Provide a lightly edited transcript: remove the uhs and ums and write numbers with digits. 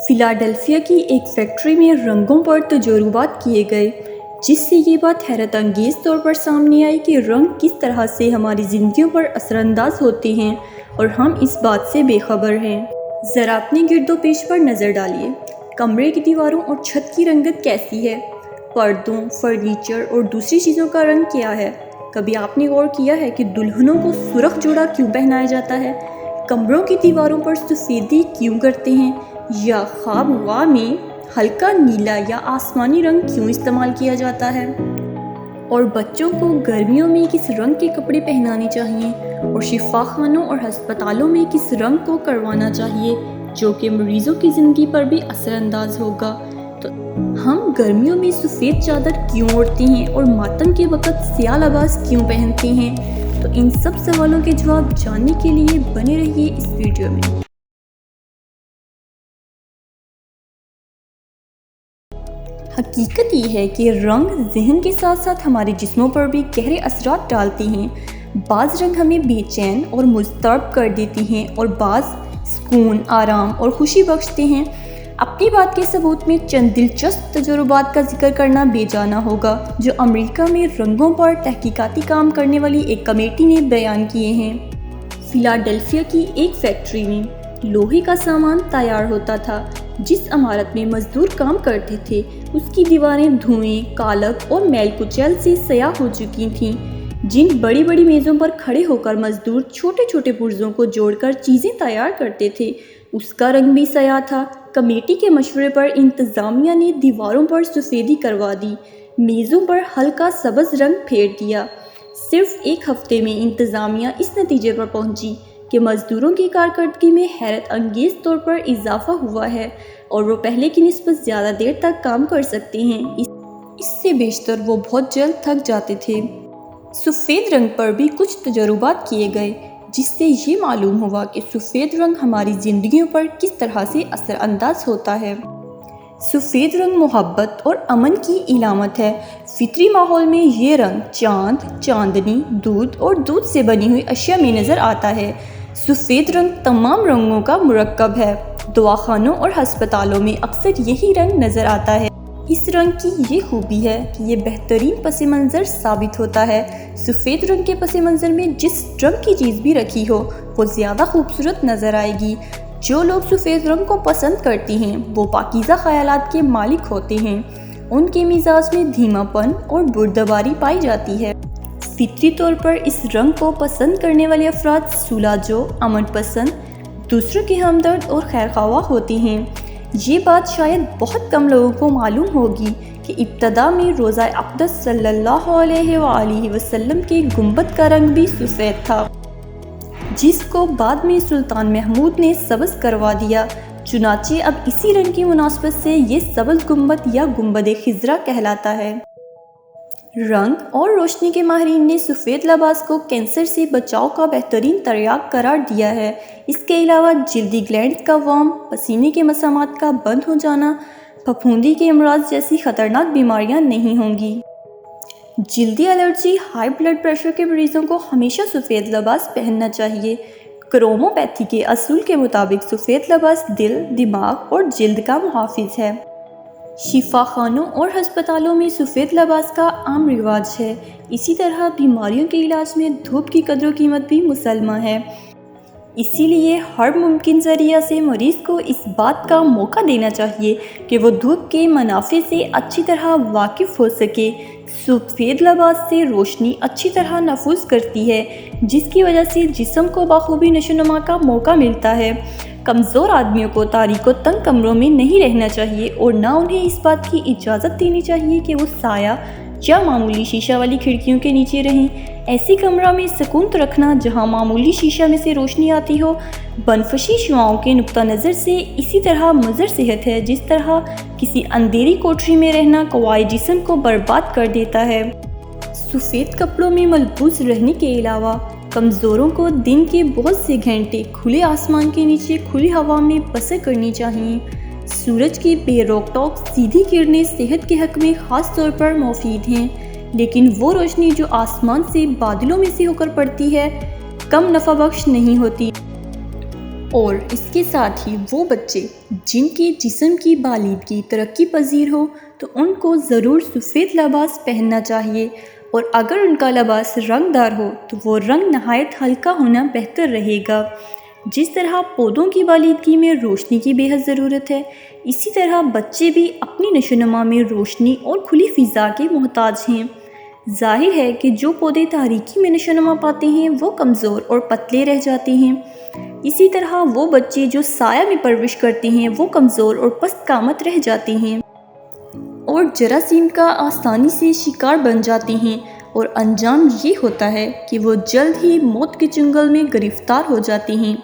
Philadelphia کی ایک factory میں رنگوں پر تجربات کیے گئے، جس سے یہ بات حیرت انگیز طور پر سامنے آئی کہ رنگ کس طرح سے ہماری زندگیوں پر اثر انداز ہوتے ہیں اور ہم اس بات سے بے خبر ہیں۔ ذرا اپنے گرد و پیش پر نظر ڈالیے، کمرے کی دیواروں اور چھت کی رنگت کیسی ہے؟ پردوں، فرنیچر اور دوسری چیزوں کا رنگ کیا ہے؟ کبھی آپ نے غور کیا ہے کہ دلہنوں کو سرخ جوڑا کیوں پہنایا جاتا ہے؟ کمروں کی دیواروں پر سفیدی کیوں کرتے ہیں؟ یا خوابگاہ میں ہلکا نیلا یا آسمانی رنگ کیوں استعمال کیا جاتا ہے؟ اور بچوں کو گرمیوں میں کس رنگ کے کپڑے پہنانے چاہیے اور شفا خانوں اور ہسپتالوں میں کس رنگ کو کروانا چاہیے، جو کہ مریضوں کی زندگی پر بھی اثر انداز ہوگا؟ تو ہم گرمیوں میں سفید چادر کیوں اوڑھتے ہیں اور ماتم کے وقت سیاہ لباس کیوں پہنتے ہیں؟ تو ان سب سوالوں کے جواب جاننے کے لیے بنے رہیے اس ویڈیو میں۔ حقیقت یہ ہے کہ رنگ ذہن کے ساتھ ساتھ ہمارے جسموں پر بھی گہرے اثرات ڈالتے ہیں۔ بعض رنگ ہمیں بے چین اور مضطرب کر دیتے ہیں اور بعض سکون، آرام اور خوشی بخشتے ہیں۔ اپنی بات کے ثبوت میں چند دلچسپ تجربات کا ذکر کرنا بے جانا ہوگا، جو امریکہ میں رنگوں پر تحقیقاتی کام کرنے والی ایک کمیٹی نے بیان کیے ہیں۔ فلاڈیلفیا کی ایک فیکٹری میں لوہے کا سامان تیار ہوتا تھا۔ جس عمارت میں مزدور کام کرتے تھے، اس کی دیواریں دھوئیں، کالک اور میل کچیل سے سیاہ ہو چکی تھیں۔ جن بڑی بڑی میزوں پر کھڑے ہو کر مزدور چھوٹے چھوٹے پرزوں کو جوڑ کر چیزیں تیار کرتے تھے، اس کا رنگ بھی سیاہ تھا۔ کمیٹی کے مشورے پر انتظامیہ نے دیواروں پر سفیدی کروا دی، میزوں پر ہلکا سبز رنگ پھیر دیا۔ صرف ایک ہفتے میں انتظامیہ اس نتیجے پر پہنچی کہ مزدوروں کی کارکردگی میں حیرت انگیز طور پر اضافہ ہوا ہے اور وہ پہلے کی نسبت زیادہ دیر تک کام کر سکتے ہیں۔ اس سے بیشتر وہ بہت جلد تھک جاتے تھے۔ سفید رنگ پر بھی کچھ تجربات کیے گئے، جس سے یہ معلوم ہوا کہ سفید رنگ ہماری زندگیوں پر کس طرح سے اثر انداز ہوتا ہے۔ سفید رنگ محبت اور امن کی علامت ہے۔ فطری ماحول میں یہ رنگ چاند، چاندنی، دودھ اور دودھ سے بنی ہوئی اشیاء میں نظر آتا ہے۔ سفید رنگ تمام رنگوں کا مرکب ہے۔ دواخانوں اور ہسپتالوں میں اکثر یہی رنگ نظر آتا ہے۔ اس رنگ کی یہ خوبی ہے کہ یہ بہترین پس منظر ثابت ہوتا ہے۔ سفید رنگ کے پس منظر میں جس رنگ کی چیز بھی رکھی ہو، وہ زیادہ خوبصورت نظر آئے گی۔ جو لوگ سفید رنگ کو پسند کرتے ہیں، وہ پاکیزہ خیالات کے مالک ہوتے ہیں۔ ان کے مزاج میں دھیما پن اور بردباری پائی جاتی ہے۔ فطری طور پر اس رنگ کو پسند کرنے والے افراد سلجھو، امن پسند، دوسروں کے ہمدرد اور خیرخواہ ہوتے ہیں۔ یہ بات شاید بہت کم لوگوں کو معلوم ہوگی کہ ابتدا میں روضہ اقدس صلی اللہ علیہ وآلہ وسلم کے گنبد کا رنگ بھی سفید تھا، جس کو بعد میں سلطان محمود نے سبز کروا دیا۔ چنانچہ اب اسی رنگ کی مناسبت سے یہ سبز گنبد یا گنبد خضرا کہلاتا ہے۔ رنگ اور روشنی کے ماہرین نے سفید لباس کو کینسر سے بچاؤ کا بہترین تریاق قرار دیا ہے۔ اس کے علاوہ جلدی گلینڈز کا وام، پسینے کے مسامات کا بند ہو جانا، پھپھوندی کے امراض جیسی خطرناک بیماریاں نہیں ہوں گی۔ جلدی الرجی، ہائی بلڈ پریشر کے مریضوں کو ہمیشہ سفید لباس پہننا چاہیے۔ کروموپیتھی کے اصول کے مطابق سفید لباس دل، دماغ اور جلد کا محافظ ہے۔ شفا خانوں اور ہسپتالوں میں سفید لباس کا عام رواج ہے۔ اسی طرح بیماریوں کے علاج میں دھوپ کی قدر و قیمت بھی مسلمہ ہے۔ اسی لیے ہر ممکن ذریعہ سے مریض کو اس بات کا موقع دینا چاہیے کہ وہ دھوپ کے منافع سے اچھی طرح واقف ہو سکے۔ سفید لباس سے روشنی اچھی طرح نفوذ کرتی ہے، جس کی وجہ سے جسم کو بخوبی نشو و نما کا موقع ملتا ہے۔ کمزور آدمیوں کو تاریک و تنگ کمروں میں نہیں رہنا چاہیے اور نہ انہیں اس بات کی اجازت دینی چاہیے کہ وہ سایہ یا معمولی شیشہ والی کھڑکیوں کے نیچے رہیں۔ ایسی کمرہ میں سکون تو رکھنا جہاں معمولی شیشہ میں سے روشنی آتی ہو۔ بنفشی شعاعوں کے نقطہ نظر سے اسی طرح مضر صحت ہے جس طرح کسی اندھیری کوٹری میں رہنا قوائے جسم کو برباد کر دیتا ہے۔ سفید کپڑوں میں ملبوس رہنے کے علاوہ کمزوروں کو دن کے بہت سے گھنٹے کھلے آسمان کے نیچے کھلی ہوا میں بسر کرنی چاہیے۔ سورج کی بے روک ٹوک سیدھی کرنیں صحت کے حق میں خاص طور پر مفید ہیں، لیکن وہ روشنی جو آسمان سے بادلوں میں سے ہو کر پڑتی ہے کم نفع بخش نہیں ہوتی۔ اور اس کے ساتھ ہی وہ بچے جن کے جسم کی بالیدگی ترقی پذیر ہو تو ان کو ضرور سفید لباس پہننا چاہیے، اور اگر ان کا لباس رنگ دار ہو تو وہ رنگ نہایت ہلکا ہونا بہتر رہے گا۔ جس طرح پودوں کی بالیدگی میں روشنی کی بے حد ضرورت ہے، اسی طرح بچے بھی اپنی نشو و نما میں روشنی اور کھلی فضا کے محتاج ہیں۔ ظاہر ہے کہ جو پودے تاریکی میں نشو و نما پاتے ہیں وہ کمزور اور پتلے رہ جاتے ہیں، اسی طرح وہ بچے جو سایہ میں پرورش کرتے ہیں وہ کمزور اور پست قامت رہ جاتے ہیں اور جراثیم کا آسانی سے شکار بن جاتے ہیں، اور انجام یہ ہوتا ہے کہ وہ جلد ہی موت کے چنگل میں گرفتار ہو جاتے ہیں۔